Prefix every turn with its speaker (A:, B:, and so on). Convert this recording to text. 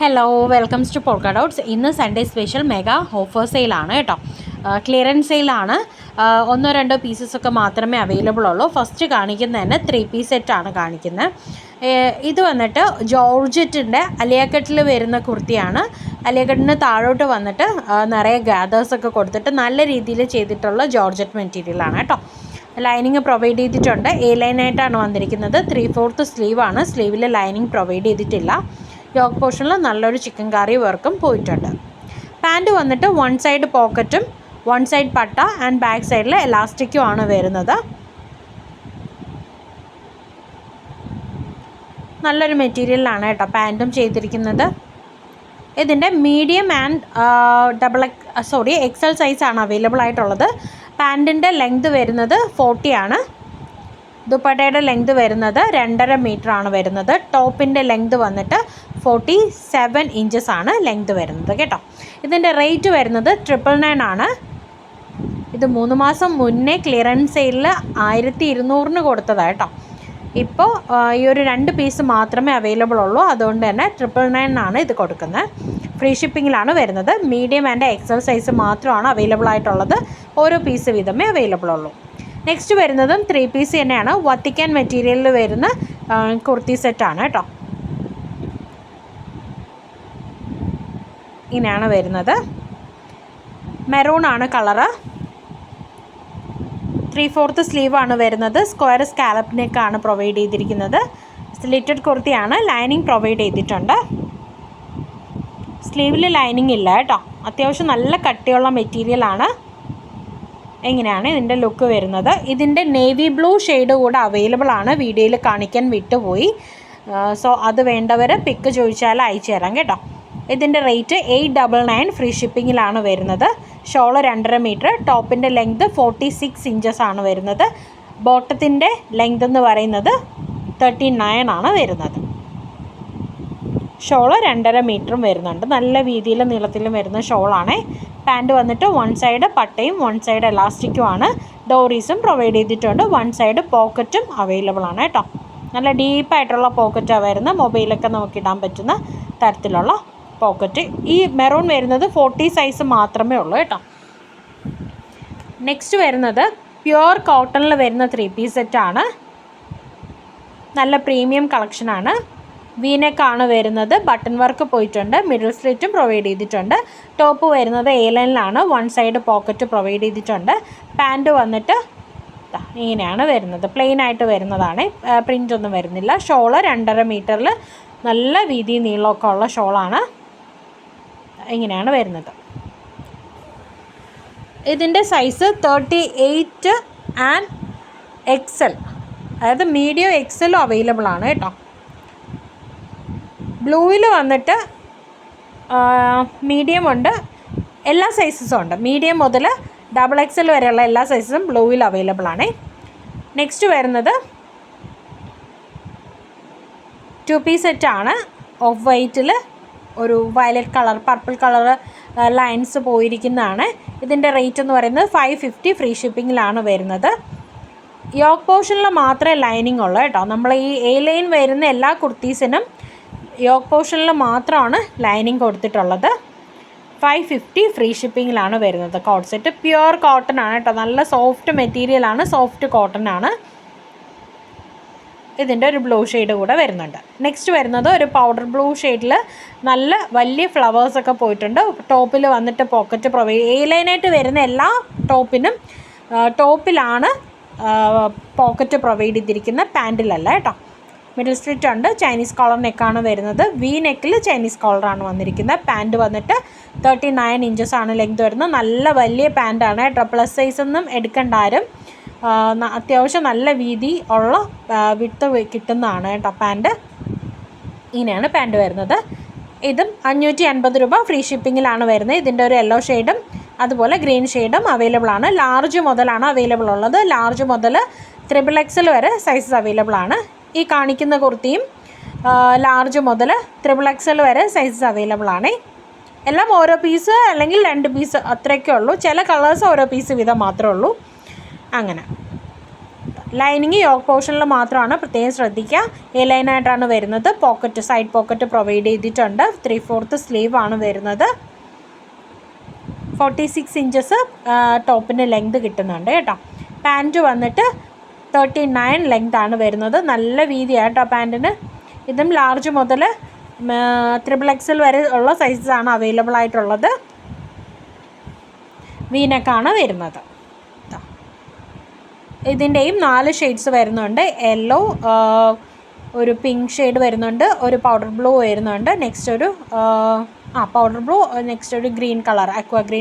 A: Hello welcomes to polka dots. ഇന്ന് Sunday special mega offer സെയിലാണ് കേട്ടോ. ക്ലിയറൻസ് സെയിലാണ്. ഒന്നോ രണ്ടോ പീസസൊക്കെ മാത്രമേ അവൈലബിൾ ഉള്ളൂ. ഫസ്റ്റ് കാണിക്കുന്നതന്നെ 3 പീസ് സെറ്റാണ് കാണിക്കുന്നത്. ഇത് വന്നിട്ട് ജോർജറ്റിൻ്റെ അലിയക്കട്ടിൽ വരുന്ന കുർത്തിയാണ്. അലിയക്കട്ടിന് താഴോട്ട് വന്നിട്ട് നിറയെ ഗാദേഴ്സൊക്കെ കൊടുത്തിട്ട് നല്ല രീതിയിൽ ചെയ്തിട്ടുള്ള ജോർജറ്റ് മെറ്റീരിയലാണ് കേട്ടോ. ലൈനിങ് പ്രൊവൈഡ് ചെയ്തിട്ടുണ്ട്. എ ലൈനായിട്ടാണ് വന്നിരിക്കുന്നത്. 3/4 സ്ലീവാണ്. സ്ലീവിൽ ലൈനിങ് പ്രൊവൈഡ് ചെയ്തിട്ടില്ല. യോക്ക് പോർഷനിൽ നല്ലൊരു ചിക്കൻ കറി വർക്കും പോയിട്ടുണ്ട്. പാൻറ്റ് വന്നിട്ട് 1 സൈഡ് പോക്കറ്റും 1 സൈഡ് പട്ട ആൻഡ് ബാക്ക് സൈഡിൽ എലാസ്റ്റിക്കും ആണ് വരുന്നത്. നല്ലൊരു മെറ്റീരിയലാണ് കേട്ടോ പാൻറ്റും ചെയ്തിരിക്കുന്നത്. ഇതിൻ്റെ മീഡിയം ആൻഡ് എക്സൽ സൈസാണ് അവൈലബിൾ ആയിട്ടുള്ളത്. പാൻറ്റിൻ്റെ ലെങ്ത് വരുന്നത് 40 ആണ്. ദുപ്പട്ടയുടെ ലെങ്ത് വരുന്നത് 2.5 മീറ്റർ ആണ് വരുന്നത്. ടോപ്പിൻ്റെ ലെങ്ത് വന്നിട്ട് 47 ഇഞ്ചസ് ആണ് ലെങ്ത് വരുന്നത് കേട്ടോ. ഇതിൻ്റെ റേറ്റ് വരുന്നത് 999 ആണ്. ഇത് 3 മാസം മുന്നേ ക്ലിയറൻസ് സെയിലിൽ 1200 കൊടുത്തതാണ് കേട്ടോ. ഇപ്പോൾ ഈ ഒരു 2 പീസ് മാത്രമേ അവൈലബിൾ ഉള്ളൂ. അതുകൊണ്ട് തന്നെ 999 ആണ് ഇത് കൊടുക്കുന്നത്. ഫ്രീ ഷിപ്പിങ്ങിലാണ് വരുന്നത്. മീഡിയം ആൻഡ് എക്സൽ സൈസ് മാത്രമാണ് അവൈലബിൾ ആയിട്ടുള്ളത്. ഓരോ പീസ് വീതമേ അവൈലബിൾ ഉള്ളൂ. നെക്സ്റ്റ് വരുന്നതും 3 പീസ് തന്നെയാണ്. വത്തിക്കാൻ മെറ്റീരിയലിൽ വരുന്ന കുർത്തി സെറ്റാണ് കേട്ടോ. ഇങ്ങനെയാണ് വരുന്നത്. മെറൂൺ ആണ് കളറ്. 3/4 സ്ലീവാണ് വരുന്നത്. സ്ക്വയർ സ്കാലപ്പ് നെക്കാണ് പ്രൊവൈഡ് ചെയ്തിരിക്കുന്നത്. സ്ലിറ്റഡ് കുർത്തിയാണ്. ലൈനിങ് പ്രൊവൈഡ് ചെയ്തിട്ടുണ്ട്. സ്ലീവിൽ ലൈനിങ് ഇല്ല കേട്ടോ. അത്യാവശ്യം നല്ല കട്ടിയുള്ള മെറ്റീരിയലാണ്. എങ്ങനെയാണ് ഇതിൻ്റെ ലുക്ക് വരുന്നത്. ഇതിൻ്റെ നേവി ബ്ലൂ ഷെയ്ഡ് കൂടെ അവൈലബിൾ ആണ്. വീഡിയോയിൽ കാണിക്കാൻ വിട്ടുപോയി. സോ അത് വേണ്ടവർ പിക്ക് ചോദിച്ചാൽ അയച്ചു തരാം കേട്ടോ. ഇതിൻ്റെ റേറ്റ് 899 ഫ്രീ ഷിപ്പിങ്ങിലാണ് വരുന്നത്. Shawl 2.5 metre. ടോപ്പിൻ്റെ ലെങ്ത് 46 ഇഞ്ചസ് ആണ് വരുന്നത്. ബോട്ടത്തിൻ്റെ ലെങ്ത് എന്ന് പറയുന്നത് 39 ആണ് വരുന്നത്. ഷോള് 2.5 മീറ്ററും വരുന്നുണ്ട്. നല്ല വീതിയിലും നീളത്തിലും വരുന്ന ഷോളാണ്. പാൻറ്റ് വന്നിട്ട് 1 സൈഡ് പട്ടയും 1 സൈഡ് എലാസ്റ്റിക്കും ആണ്. ഡോറീസും പ്രൊവൈഡ് ചെയ്തിട്ടുണ്ട്. 1 സൈഡ് പോക്കറ്റും അവൈലബിൾ ആണ് കേട്ടോ. നല്ല ഡീപ്പായിട്ടുള്ള പോക്കറ്റാണ് വരുന്നത്. മൊബൈലൊക്കെ നോക്കിയിടാൻ പറ്റുന്ന തരത്തിലുള്ള പോക്കറ്റ്. ഈ മെറൂൺ വരുന്നത് 40 സൈസ് മാത്രമേ ഉള്ളൂ കേട്ടോ. നെക്സ്റ്റ് വരുന്നത് പ്യുവർ കോട്ടണിൽ വരുന്ന 3 പീസ് സെറ്റാണ്. നല്ല പ്രീമിയം കളക്ഷനാണ്. വീനെക്കാണ് വരുന്നത്. ബട്ടൺ വർക്ക് പോയിട്ടുണ്ട്. മിഡിൽ സ്ലിറ്റും പ്രൊവൈഡ് ചെയ്തിട്ടുണ്ട്. ടോപ്പ് വരുന്നത് എ ലൈനിലാണ്. 1 സൈഡ് പോക്കറ്റ് പ്രൊവൈഡ് ചെയ്തിട്ടുണ്ട്. പാൻറ്റ് വന്നിട്ട് ഇങ്ങനെയാണ് വരുന്നത്. പ്ലെയിൻ ആയിട്ട് വരുന്നതാണ്. പ്രിൻ്റ് ഒന്നും വരുന്നില്ല. ഷോള് 2.5 മീറ്ററിൽ നല്ല വീതി നീളമൊക്കെ ഉള്ള ഷോളാണ്. ഇങ്ങനെയാണ് വരുന്നത്. ഇതിൻ്റെ സൈസ് 38 ആൻഡ് എക്സൽ, അതായത് മീഡിയം എക്സലും അവൈലബിൾ ആണ് കേട്ടോ. ബ്ലൂവിൽ വന്നിട്ട് മീഡിയം ഉണ്ട്. എല്ലാ സൈസസും ഉണ്ട്. മീഡിയം മുതൽ XXL വരെയുള്ള എല്ലാ സൈസസും ബ്ലൂവിൽ അവൈലബിൾ ആണ്. നെക്സ്റ്റ് വരുന്നത് 2 പീസ് സെറ്റാണ്. ഓഫ് വൈറ്റിൽ ഒരു violet colour purple colour lines പോയിരിക്കുന്നതാണ്. ഇതിൻ്റെ റേറ്റ് എന്ന് പറയുന്നത് 550 ഫ്രീ ഷിപ്പിങ്ങിലാണ് വരുന്നത്. യോക്ക് പോർഷനിൽ മാത്രമേ ലൈനിങ് ഉള്ളൂ കേട്ടോ. നമ്മൾ ഈ എ ലൈൻ വരുന്ന എല്ലാ കുർത്തീസിനും യോക്ക് പോർഷനിൽ മാത്രമാണ് ലൈനിങ് കൊടുത്തിട്ടുള്ളത്. 550 ഫ്രീ ഷിപ്പിങ്ങിലാണ് വരുന്നത്. കോട്ട് സെറ്റ് പ്യുവർ കോട്ടൺ ആണ് കേട്ടോ. നല്ല സോഫ്റ്റ് മെറ്റീരിയലാണ്. സോഫ്റ്റ് കോട്ടൺ ആണ്. ഇതിൻ്റെ ഒരു ബ്ലൂ ഷെയ്ഡ് കൂടെ വരുന്നുണ്ട്. നെക്സ്റ്റ് വരുന്നത് ഒരു പൗഡർ ബ്ലൂ ഷെയ്ഡിൽ നല്ല വലിയ ഫ്ലവേഴ്സൊക്കെ പോയിട്ടുണ്ട്. ടോപ്പിൽ വന്നിട്ട് പോക്കറ്റ് പ്രൊവൈഡ് എ ലൈനായിട്ട് വരുന്ന എല്ലാ ടോപ്പിലാണ് പോക്കറ്റ് പ്രൊവൈഡ് ചെയ്തിരിക്കുന്ന. പാൻറ്റിലല്ല കേട്ടോ. മിഡിൽ സ്ലിറ്റ് ഉണ്ട്. ചൈനീസ് കോളർ നെക്കാണ് വരുന്നത്. വി നെക്കിൽ ചൈനീസ് കോളറാണ് വന്നിരിക്കുന്നത്. പാൻറ്റ് വന്നിട്ട് 39 ഇഞ്ചസ് ആണ് ലെങ്ത് വരുന്നത്. നല്ല വലിയ പാൻറ്റാണ് കേട്ടോ. പ്ലസ് സൈസൊന്നും എടുക്കേണ്ട ആരും. അത്യാവശ്യം നല്ല വീതി ഉള്ള വിട്ട് കിട്ടുന്നതാണ് കേട്ടോ പാൻറ്റ്. ഇങ്ങനെയാണ് പാൻറ്റ് വരുന്നത്. ഇതും 550 രൂപ ഫ്രീ ഷിപ്പിങ്ങിലാണ് വരുന്നത്. ഇതിൻ്റെ ഒരു യെല്ലോ ഷെയ്ഡും അതുപോലെ ഗ്രീൻ ഷെയ്ഡും അവൈലബിൾ ആണ്. ലാർജ് മുതലാണ് അവൈലബിൾ ഉള്ളത്. ലാർജ് മുതൽ XXL വരെ സൈസസ് അവൈലബിൾ ആണ്. ഈ കാണിക്കുന്ന കുർത്തിയും ലാർജ് മുതൽ XXL വരെ സൈസസ് അവൈലബിൾ ആണ്. എല്ലാം ഓരോ പീസ് അല്ലെങ്കിൽ 2 പീസ് അത്രയൊക്കെ ഉള്ളൂ. ചില കളേഴ്സ് ഓരോ പീസ് വീതം മാത്രമേ ഉള്ളൂ. അങ്ങനെ ലൈനിങ് യോക്ക് പോർഷനിൽ മാത്രമാണ്, പ്രത്യേകം ശ്രദ്ധിക്കുക. എ ലൈനായിട്ടാണ് വരുന്നത്. പോക്കറ്റ്, സൈഡ് പോക്കറ്റ് പ്രൊവൈഡ് ചെയ്തിട്ടുണ്ട്. 3/4 സ്ലീവ് ആണ് വരുന്നത്. 46 ഇഞ്ചസ് ടോപ്പിന് ലെങ്ത് കിട്ടുന്നുണ്ട് കേട്ടോ. പാൻറ്റ് വന്നിട്ട് 39 ലെങ്ത് ആണ് വരുന്നത്. നല്ല വീതിയാണ് കേട്ടോ പാൻറ്റിന്. ഇതും ലാർജ് മുതൽ XXL വരെ ഉള്ള സൈസസാണ് അവൈലബിൾ ആയിട്ടുള്ളത്. വീനക്കാണ് വരുന്നത്. ഇതിൻ്റെയും 4 ഷെയ്ഡ്സ് വരുന്നുണ്ട്. യെല്ലോ, ഒരു പിങ്ക് ഷെയ്ഡ് വരുന്നുണ്ട്, ഒരു പൗഡർ ബ്ലൂ വരുന്നുണ്ട്, നെക്സ്റ്റ് ഒരു പൗഡർ ബ്ലൂ, നെക്സ്റ്റ് ഒരു ഗ്രീൻ കളർ, അക്വ ഗ്രീൻ